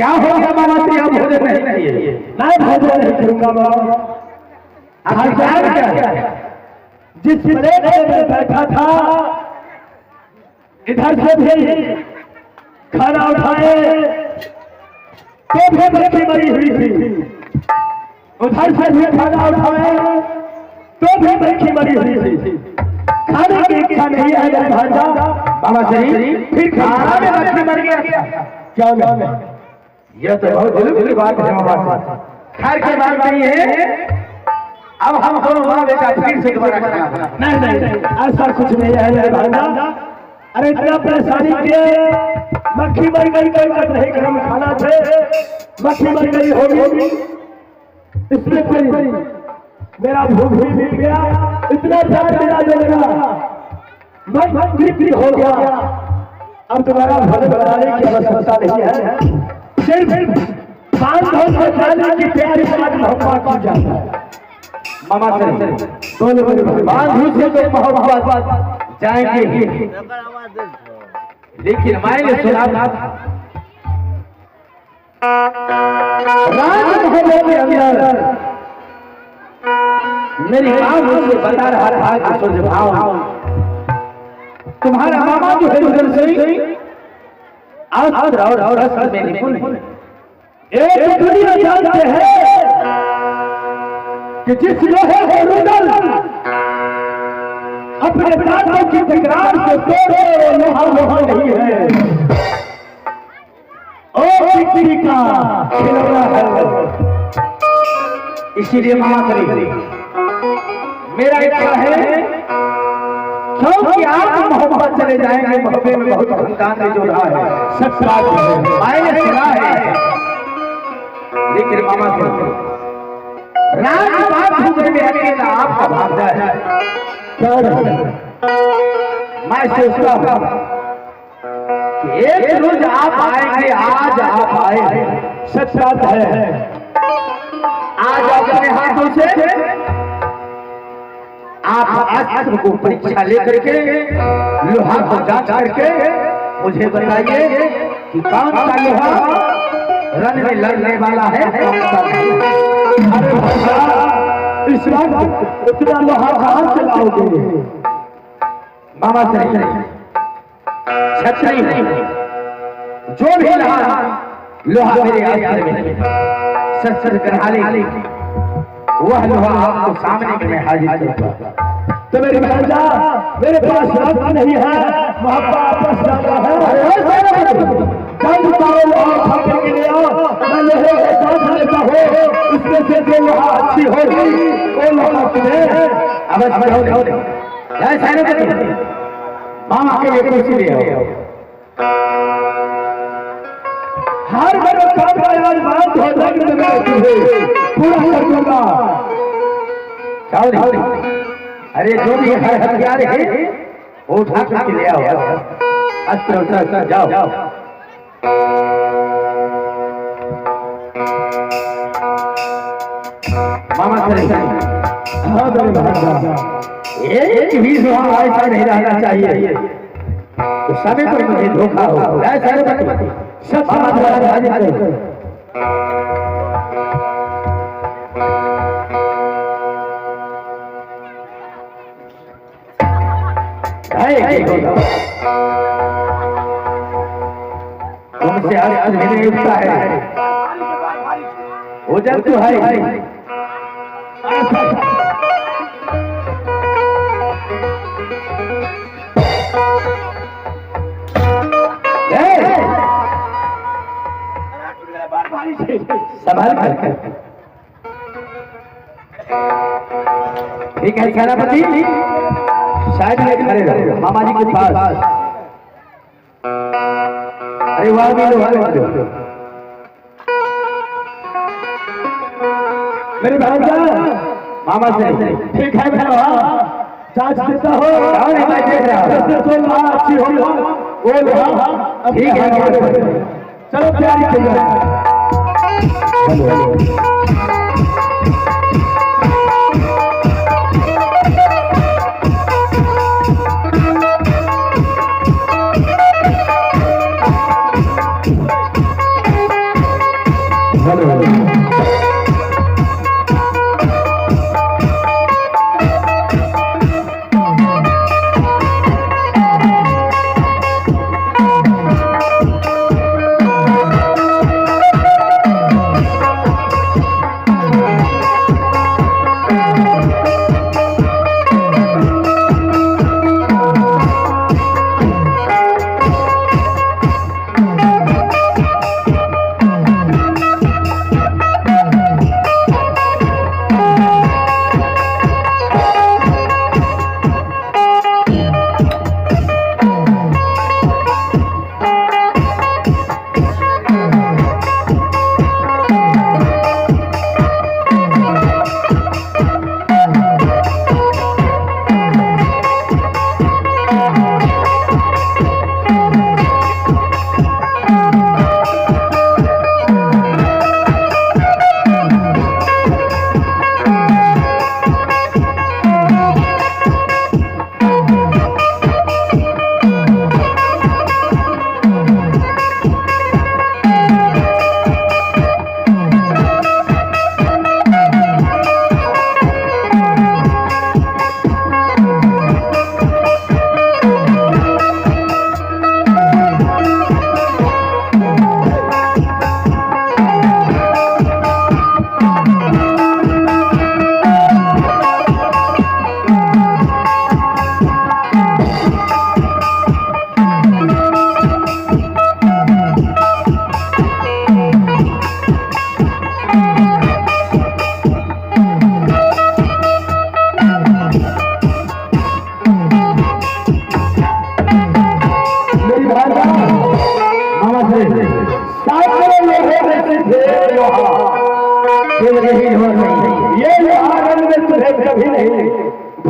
क्या हो गया मामा श्री? आप भोजन नहीं चाहिए? मैं भोजन नहीं करूंगा बाबा। क्या जिस प्लेट में मैं बैठा था इधर से भी खाना उठाए तो भी मक्खी मरी हुई थी, उधर से भी खाना उठाए तो भी मक्खी मरी हुई थी। खाने की इच्छा नहीं है मेरे भांजा। मामा श्री फिर खाना में मक्खी मर गया? क्या नहीं? यह तो बहुत जुल्म की बात है मामा। खैर की बात नहीं है। अब हम दोनों माँ बेटा फिर से दोबारा खाना। नहीं, ऐसा कुछ नहीं है मेरे भांजा। अरे इतना परेशानी के मक्खी मर गई, कोई बात नहीं, गरम खाना थे, मक्खी मर गई होगी, इसमें कोई मेरा भूख भी मिट गया, इतना प्यार मिला जो मेरा मन तृप्त हो गया। अब तुम्हारा भले बनाने की आवश्यकता नहीं है, सिर्फ 500 से जाने की तैयारी समाज मोहब्बत की जाता है। मामा श्री बोलो बांधू से तो मोहब्बत जाएंगे, लेकिन मैंने सुना राजमहल के अंदर मेरी मां मुझे बता रहा था कि सूर्य भाव तुम्हारा मामा जो है उधर से और असल में निपुण एक दुनिया जानते हैं कि जिस लोहे है रुदल अपने प्राणों की तकरार से तोड़े वो लोहा नहीं है, ओ पृथ्वी का खिलौना है। इसीलिए मामा श्री मेरा इच्छा है क्योंकि आप मोहब्बत चले जाएंगे, मोहब्बत में बहुत खानदान जो रहा है सच बात है, मैंने सुना है। लेकिन मामा श्री राजबाग भूगल में अकेला आपका भागता है। मैं सोचता हूँ कि एक रोज आप आएंगे, आज आप आए, सच बात है। आज अपने हाथों से आप अस्त्र को परीक्षा लेकर के लोहा को जांच करके मुझे बताइए कि कौन सा लोहा रन में लड़ने वाला है, कौन सा नहीं। अरे भैया इस वक्त उतना लोहा कहां से लाओगे? मामा श्री छतरी जो भी लोहा मेरे अस्त्र में सत्सर करहाले वह लोहा आपको सामने में हाजिर करूंगा। तो मेरे भांजा मेरे पास वक्त नहीं है, वहां वापस जाना है। जब सारे लोहा उठा के ले आओ, मैं लोहे को जांच लेता हूँ, उसमें से जो लोहा अच्छी होगी वो लोहा तुम्हें अवश्य हो। मामा के लिए कुर्सी ले आओ। हर मेरे काम का आज बात हो जाएगी, मैं पूरा कर दूंगा। अरे जो भी हर हथियार है वो उठा करके ले आओ, अस्त्र जाओ। मामा श्री हाँ मेरे भांजा, एक भी लोहा ऐसा नहीं रहना चाहिए तो समय पर मुझे धोखा हो। ऐसा सब तुमसे आज नहीं उठता है, हो जाए तो है। संभाल कर ठीक है सेनापति, शायद में खड़े रहो मामा जी के पास। अरे वाह भी लो मेरे भांजा मामा से ठीक है, मैं जांच देता हूँ। मैं देख रहा हूँ जो लोहा अच्छी होगी वो लोहा ठीक है। चलो तैयारी कीजिए।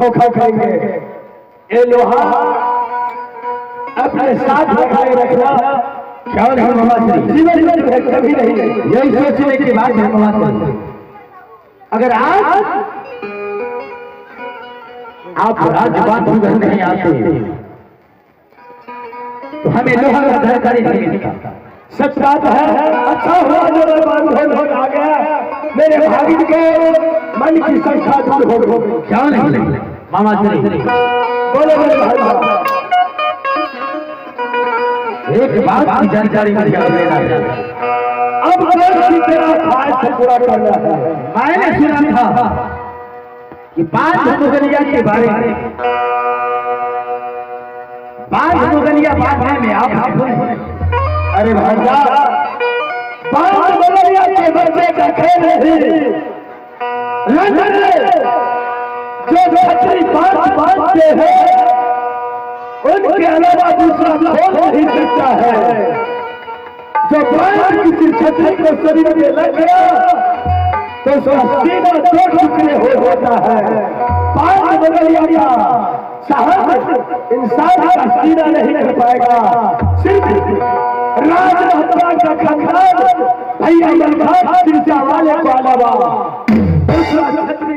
धोखा खाएंगे। ये लोहा अपने साथ लगाए रखना, क्या नहीं मामा श्री, जीवन में जो है कभी नहीं। यही सोचने की बात है मामा श्री। अगर आज आप राजबात सुधर नहीं आते तो हमें लोहा का धरकारी नहीं मिलता। सच बात है। अच्छा हुआ जो ढोल आ गया, मेरे भाभी के मन की संख्या दूर हो गई। क्या नहीं मामा श्री, बोले बोले भाई, एक बात की जानकारी मुझे अब लेना है। अब तेरा ख्वाहिश पूरा करना है। मैंने सुना था कि 5 मुगलिया के बारे में, 5 मुगलिया बांधने में आप अरे भाईजा, 5 मुगलिया के बच्चे का खेल नहीं, जो छतरी 5 बांधते हैं उनके अलावा दूसरा खोल नहीं सकता है। जो बांध किसी छतरी को शरीर में लग गया तो उसका सीना 2 टुकड़े हो जाता है। 5 मुगलिया का साहस इंसान का सीना नहीं कर पाएगा। सिर्फ राजमहतवा का खानदान भैया मलखान सिरसा वाले को अलावा दूसरा छतरी